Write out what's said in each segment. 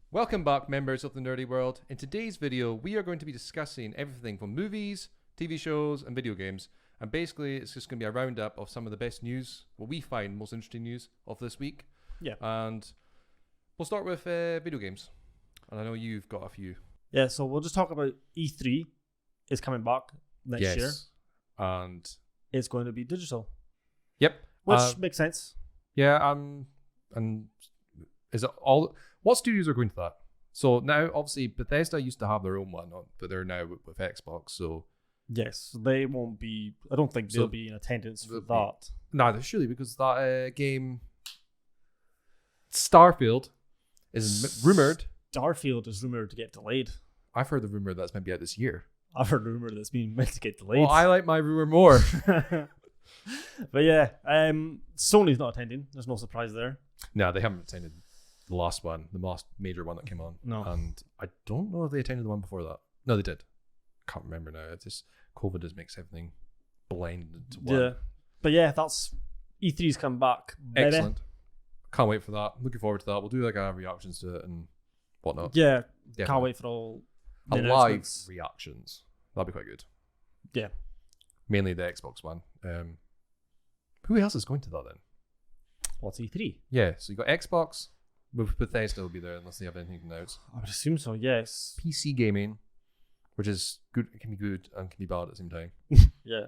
Welcome back, members of the nerdy world. In today's video, we are going to be discussing everything from movies, TV shows, and video games. And basically, it's just going to be a roundup of some of the best news, what we find most interesting news of this week. Yeah. And we'll start with video games. And I know you've got a few. Yeah, so we'll just talk about E3 is coming back next year. And It's going to be digital. Yep. Which makes sense. Yeah, and is it all... What studios are going to that? So now, obviously, Bethesda used to have their own one, but they're now with Xbox, so... Yes, they won't be... I don't think they'll be in attendance for that. No, surely, because that game... Starfield is rumoured. Starfield is rumoured to get delayed. I've heard the rumour that's meant to be out this year. I've heard a rumour that's been meant to get delayed. Well, I like my rumour more. But yeah, Sony's not attending. There's no surprise there. No, they haven't attended the last one, the last major one that came on. No. And I don't know if they attended the one before that. No, they did. Can't remember now. It's just COVID just makes everything blended into one. Yeah. But yeah, that's E3's come back. Baby. Excellent. Can't wait for that. Looking forward to that. We'll do like our reactions to it and whatnot. Yeah. Definitely. Can't wait for all the live announcements. reactions. That'd be quite good. Yeah. Mainly the Xbox one. Who else is going to that then? What's E3? Yeah, so you got Xbox. With Bethesda will be there unless they have anything to announce. I would assume so, yes. PC gaming, which is good. It can be good and can be bad at the same time. Yeah.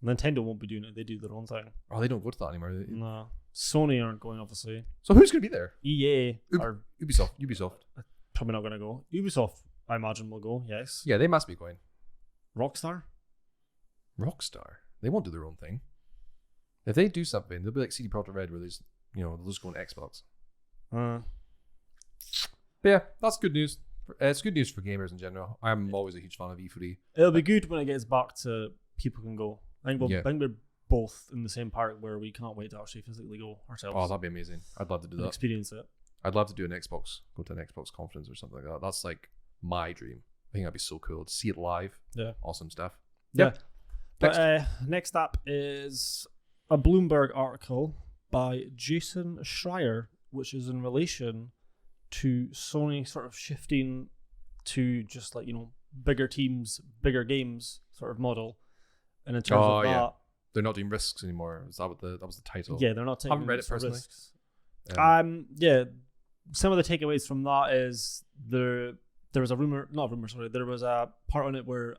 Nintendo won't be doing it. They do their own thing. Oh, they don't go to that anymore. No. Sony aren't going, obviously. So who's going to be there? EA are Ubisoft. probably not going to go. Ubisoft, I imagine, will go, yes. Yeah, they must be going. Rockstar? Rockstar. They won't do their own thing. If they do something, they'll be like CD Projekt Red, where they'll just go on Xbox. But yeah, that's good news. It's good news for gamers in general. I'm always a huge fan of E3. It'll be good when it gets back to people can go. I think we're both in the same part where we can't wait to actually physically go ourselves. Oh, that'd be amazing. I'd love to do that. Experience it. I'd love to do go to an Xbox conference or something like that. That's like my dream. I think that'd be so cool to see it live. Yeah. Awesome stuff. Yeah. But next up is a Bloomberg article by Jason Schreier, which is in relation to Sony sort of shifting to just like, bigger teams, bigger games sort of model. And in terms of that, they're not doing risks anymore. Is that that was the title? Yeah, they're not taking I haven't read it personally. Risks. Yeah, some of the takeaways from that is there was a rumor, there was a part on it where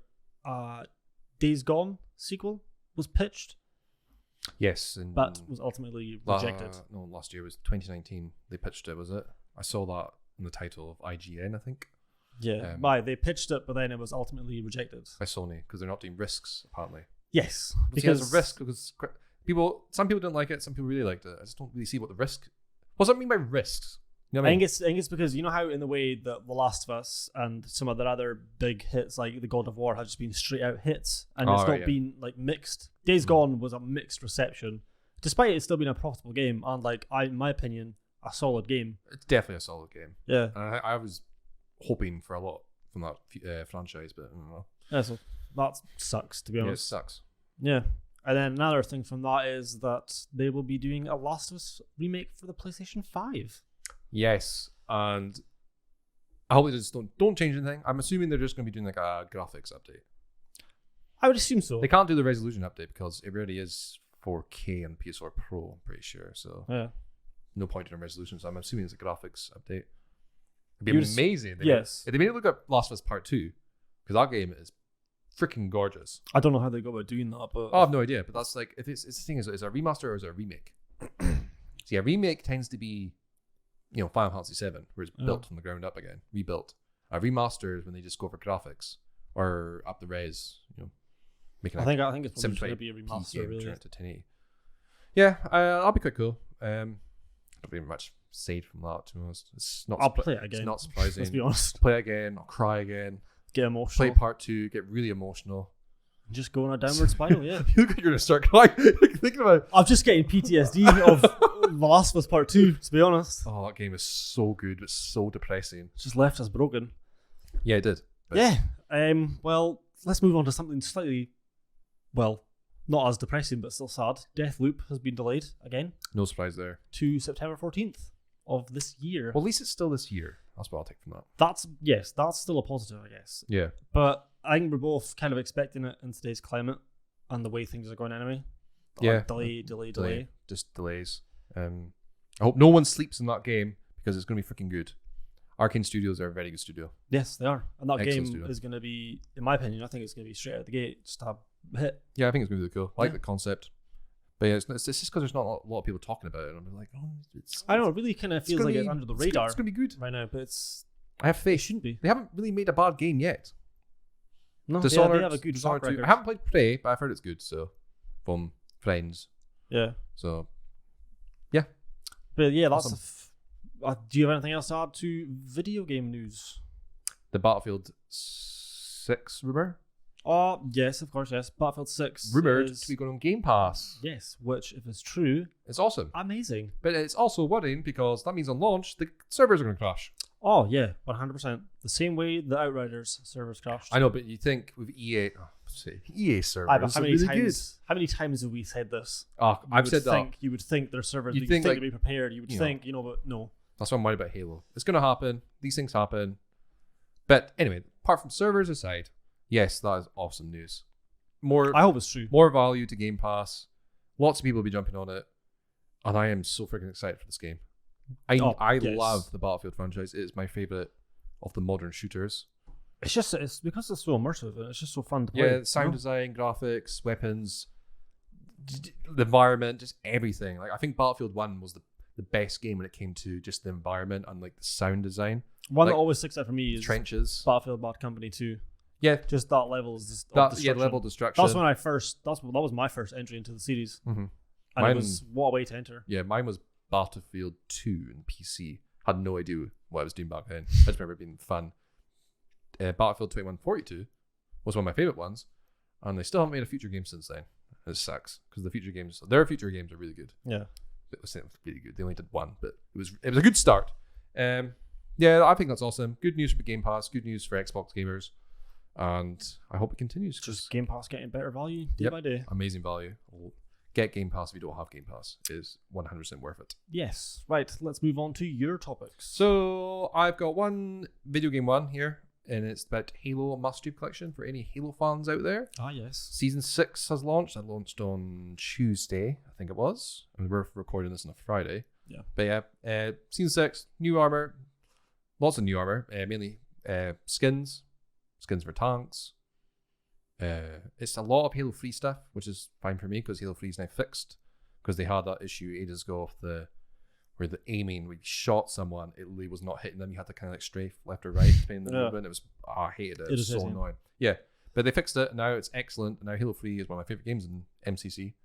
Days Gone sequel was pitched. Yes, but was ultimately rejected. No, last year was 2019. They pitched it, was it? I saw that in the title of IGN, I think. Yeah, they pitched it, but then it was ultimately rejected by Sony because they're not doing risks, apparently. Yes, because it's a risk. Because some people didn't like it, some people really liked it. I just don't really see what the risk. What does that mean by risks? You know what I mean? I think it's because you know how in the way that The Last of Us and some of their other big hits like the God of War have just been straight out hits and it's not been like mixed. Days Gone was a mixed reception, despite it still being a profitable game and in my opinion, a solid game. It's definitely a solid game. Yeah, and I was hoping for a lot from that franchise, but I don't know. Yeah, so that sucks to be honest. Yeah, it sucks. Yeah. And then another thing from that is that they will be doing a Last of Us remake for the PlayStation 5. Yes, and I hope they just don't change anything. I'm assuming they're just going to be doing like a graphics update. I would assume so. They can't do the resolution update because it really is 4K on PS4 Pro, I'm pretty sure. So no point in resolution. So I'm assuming it's a graphics update. It'd be amazing. If they made it look at Last of Us Part 2, because that game is freaking gorgeous. I don't know how they go about doing that, but I have no idea. But that's like, if it's the thing is it a remaster or is it a remake? See, a remake tends to be, Final Fantasy VII, where it's built from the ground up again, rebuilt. A remaster is when they just go for graphics or up the res. Making. I think it's probably going to be a remaster, really. Turn it to 1080. Yeah, that'll be quite cool. Don't really much saved from that, to be honest. I'll play it again. It's not surprising. Let's be honest. Play it again. I'll cry again. Get emotional. Play part 2. Get really emotional. Just go on a downward spiral. Yeah. You look like you're gonna start crying. Thinking about it. I'm just getting PTSD of The Last of Us Part 2. To be honest. Oh, that game is so good, but so depressing. It's just left us broken. Yeah, it did. Yeah. Well, let's move on to something slightly, not as depressing, but still sad. Deathloop has been delayed again. No surprise there. To September 14th of this year. Well, at least it's still this year. that's what I'll take from that. That's still a positive, I guess. Yeah. But I think we're both kind of expecting it in today's climate and the way things are going anyway. Delay. Just delays. I hope no one sleeps in that game because it's going to be freaking good. Arcane Studios are a very good studio. Yes, they are. And that Excellent game studio. is going to be, in my opinion, I think it's going to be straight out of the gate, just a hit. Yeah, I think it's going to be really cool. I like the concept. But yeah, it's just because there's not a lot of people talking about it. And I'm like, I know, it really kind of feels like it's under the radar. It's going to be good right now, but I have faith. It shouldn't be. They haven't really made a bad game yet. No, Dishonored, they have a good track record. I haven't played Prey, but I've heard it's good. So, from friends. Yeah. So, yeah. But yeah, that's. Do you have anything else to add to video game news? The Battlefield 6 rumor. Yes, of course, yes. Battlefield 6 rumored to be going on Game Pass. Yes, which, if it's true, it's awesome. Amazing. But it's also worrying because that means on launch the servers are going to crash. Oh yeah, 100%. The same way the Outriders servers crashed. I know, but you think with EA servers, how many times have we said this? I've said that. You would think their servers. You'd think to be prepared. You would think, but no. That's what I'm worried about Halo. It's going to happen. These things happen. But anyway, apart from servers aside, yes, that is awesome news. I hope it's true. More value to Game Pass. Lots of people will be jumping on it. And I am so freaking excited for this game. I love the Battlefield franchise. It is my favorite of the modern shooters. It's because it's so immersive and it's just so fun to play. Yeah, sound design, graphics, weapons, the environment, just everything. Like I think Battlefield 1 was the best game when it came to just the environment and like the sound design. One that always sticks out for me is Trenches. Battlefield Bad Company 2. Yeah, just that level is just level destruction. That's when that was my first entry into the series, and it was what a way to enter. Yeah, mine was Battlefield 2 in PC. Had no idea what I was doing back then. I just remember it being fun. Battlefield 2142 was one of my favorite ones, and they still haven't made a future game since then. It sucks because their future games are really good. Yeah, it was really good. They only did one, but it was a good start. Yeah, I think that's awesome. Good news for Game Pass. Good news for Xbox gamers. And I hope it continues. Just Game Pass getting better value day by day. Amazing value. Get Game Pass if you don't have Game Pass. It is 100% worth it. Yes. Right, let's move on to your topics. So I've got one video game one here, and it's about Halo Master Chief Collection for any Halo fans out there. Ah, yes. Season 6 has launched. It launched on Tuesday, I think it was. And we're recording this on a Friday. Yeah. But yeah, Season 6, new armor. Lots of new armor. Mainly skins for tanks. It's a lot of Halo 3 stuff, which is fine for me because Halo 3 is now fixed. Because they had that issue ages ago where the aiming, when you shot someone, it really was not hitting them. You had to kind of like strafe left or right depending on the movement. It was, I hated it. It was so annoying. Yeah, but they fixed it. Now it's excellent. Now Halo 3 is one of my favorite games in MCC.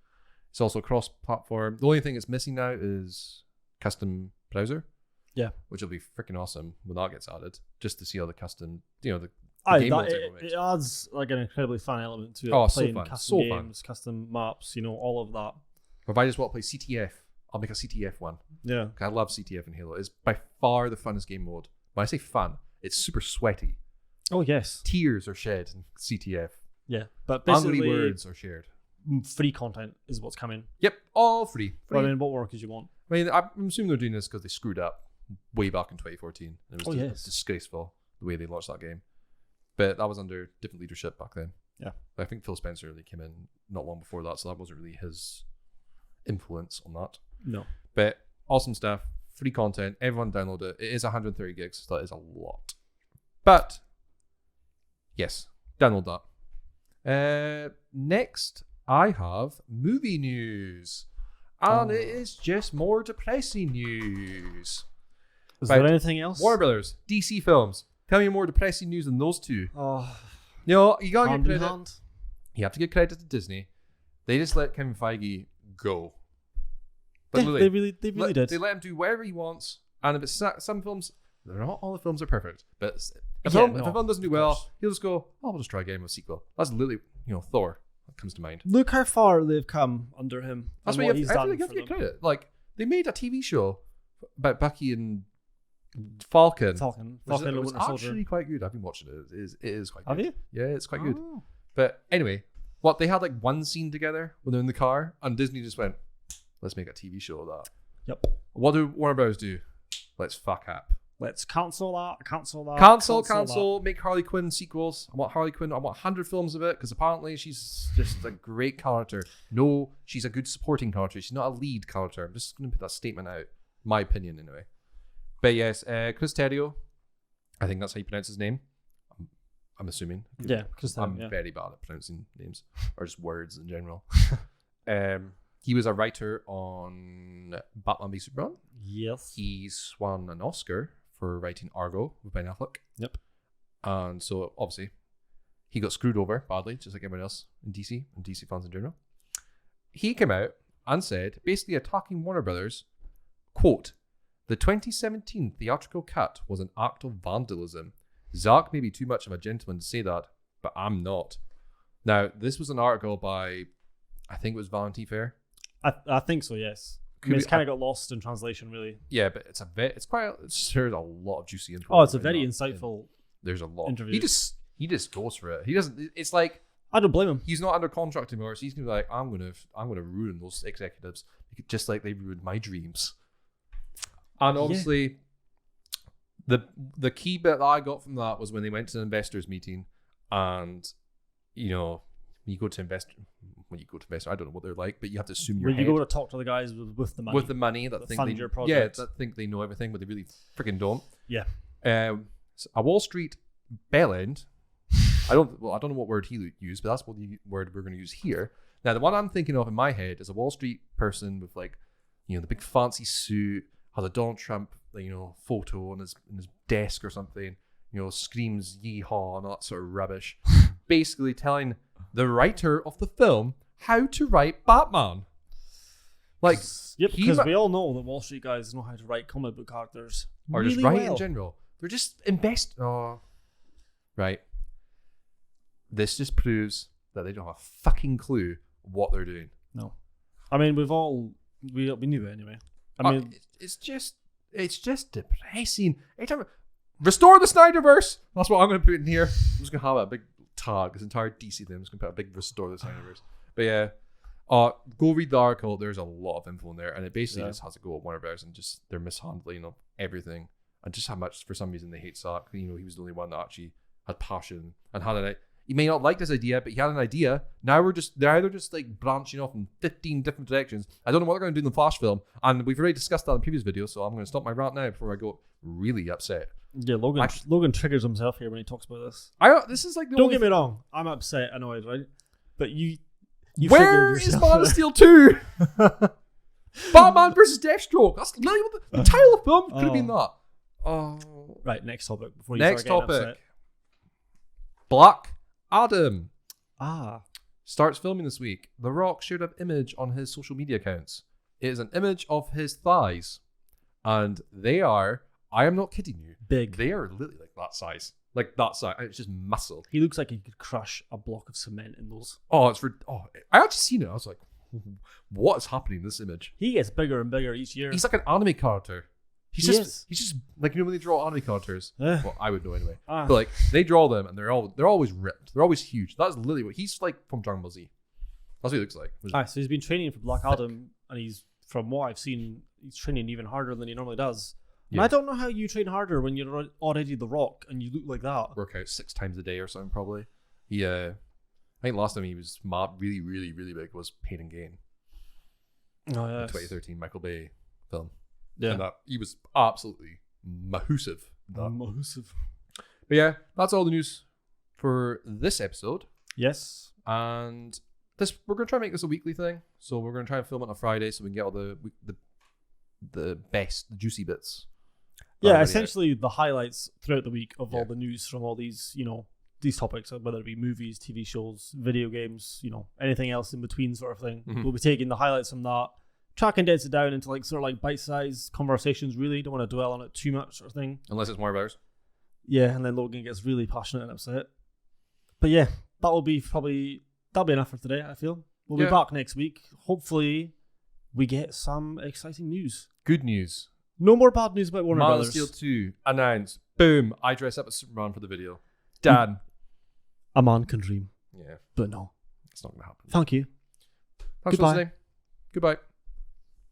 It's also cross-platform. The only thing it's missing now is custom browser. Yeah, which will be freaking awesome when that gets added. Just to see all the custom, the it adds like an incredibly fun element to it. Playing custom games, custom maps, all of that. If I just want to play CTF, I'll make a CTF one. Yeah, I love CTF in Halo. It's by far the funnest game mode. When I say fun, it's super sweaty. Oh yes, tears are shed in CTF. Yeah, but basically, angry words are shared. Free content is what's coming. Yep, all free. Well, I mean, what more could you want? I mean, I'm assuming they're doing this because they screwed up way back in 2014. It was disgraceful the way they launched that game. But that was under different leadership back then. Yeah. But I think Phil Spencer really came in not long before that, so that wasn't really his influence on that. No. But awesome stuff. Free content. Everyone download it. It is 130 gigs, so that is a lot. But, yes, download that. Next, I have movie news. And it is just more depressing news. Is there anything else? Warner Brothers, DC films. Tell me more depressing news than those two. Oh, you gotta get credit. You have to give credit to Disney. They just let Kevin Feige go. But they really did. They let him do whatever he wants. And if it's some films, not all the films are perfect. But if a film doesn't do well, he'll just go, we'll just try again with a sequel. That's literally, Thor. Comes to mind. Look how far they've come under him. That's what you have to give credit. Like they made a TV show about Bucky and Falcon. It was actually quite good. I've been watching it. It is quite good. Have you? Yeah, it's quite good. But anyway, they had like one scene together when they're in the car, and Disney just went, "Let's make a TV show of that." Yep. What do Warner Bros. do? Let's fuck up. Let's cancel that. Cancel. Make Harley Quinn sequels. I want Harley Quinn. I want 100 films of it because apparently she's just a great character. No, she's a good supporting character. She's not a lead character. I'm just going to put that statement out. My opinion, anyway. But yes, Chris Terrio. I think that's how you pronounce his name. I'm assuming. Yeah, because I'm very bad at pronouncing names or just words in general. He was a writer on Batman v Superman. Yes. He's won an Oscar for writing Argo with Ben Affleck. Yep. And so obviously he got screwed over badly, just like everyone else in DC and DC fans in general. He came out and said, basically attacking Warner Brothers, quote, "The 2017 theatrical cut was an act of vandalism. Zack may be too much of a gentleman to say that, but I'm not." Now, this was an article by, I think it was Vanity Fair. I think so, yes. It's kind of got lost in translation, really. Yeah, but there's a lot of juicy info. Oh, it's a very insightful. There's a lot. Interview. He just goes for it. He doesn't. It's like, I don't blame him. He's not under contract anymore, so he's gonna be like, I'm gonna ruin those executives just like they ruined my dreams. And obviously, the key bit that I got from that was when they went to an investors meeting, and you go to investor. When you go to investor, I don't know what they're like, but you have to assume you go to talk to the guys with the money. With the money that think fund your project. that think they know everything, but they really freaking don't. Yeah. A Wall Street bellend. I don't know what word he used, but that's what the word we're going to use here. Now, the one I'm thinking of in my head is a Wall Street person with the big fancy suit, has a Donald Trump photo on his desk or something. Screams yeehaw and all that sort of rubbish. Basically telling the writer of the film how to write Batman. Because we all know that Wall Street guys know how to write comic book characters. Or really just write well. in general. They're just right. This just proves that they don't have a fucking clue what they're doing. No. I mean, we knew it anyway. I mean, it's just depressing. Anytime restore the Snyderverse. That's what I'm going to put in here. I'm just going to have a big tag. This entire DC thing. I'm just going to put a big restore the Snyderverse. But yeah, go read the article. There's a lot of info in there, and it basically just has to go at Warner Brothers and just their mishandling of everything, and just how much for some reason they hate Zack. He was the only one that actually had passion and had an. He may not like this idea, but he had an idea. Now they're either just like branching off in 15 different directions. I don't know what they're going to do in the Flash film, and we've already discussed that in previous videos, so I'm going to stop my rant now before I go really upset. Yeah, Logan triggers himself here when he talks about this. This is like the don't get me wrong, I'm upset, annoyed, right? But you where is Man of Steel 2? Batman versus Deathstroke. That's literally what the title of the film could have been that. Oh, right. Next topic before you next start getting topic. upset. Black Adam starts filming this week. The Rock shared an image on his social media accounts. It is an image of his thighs, and they are, I am not kidding you, big. They are literally like that size. Like that size. It's just muscle. He looks like he could crush a block of cement in those. I actually seen it. I was like, what is happening in this image? He gets bigger and bigger each year. He's like an anime character. He's just like, when they draw anime characters. Well, I would know anyway. But like they draw them and they're always ripped. They're always huge. That's literally what he's like from Dragon Ball Z. That's what he looks like. So he's been training for Black Adam, and he's, from what I've seen, he's training even harder than he normally does. Yeah. I don't know how you train harder when you're already The Rock and you look like that. Work out 6 times a day or something, probably. I think last time he was really, really, really big was Pain and Gain. Oh, yeah. The 2013 Michael Bay film. Yeah. And that he was absolutely massive. Massive. But yeah, that's all the news for this episode. Yes. And we're going to try and make this a weekly thing. So we're going to try and film it on a Friday so we can get all the best, the juicy bits. Yeah, essentially the highlights throughout the week of all the news from all these, these topics, whether it be movies, TV shows, video games, anything else in between sort of thing. Mm-hmm. We'll be taking the highlights from that, try and condense it down into bite-sized conversations, really. Don't want to dwell on it too much sort of thing. Unless it's more about ours. Yeah, and then Logan gets really passionate and upset. But yeah, that'll be enough for today, I feel. We'll be back next week. Hopefully we get some exciting news. Good news. No more bad news about Warner Brothers. Man of Steel 2 announced. Boom. I dress up as Superman for the video. Dan. A man can dream. Yeah. But no. It's not going to happen. Thank you. Thanks for listening. Goodbye.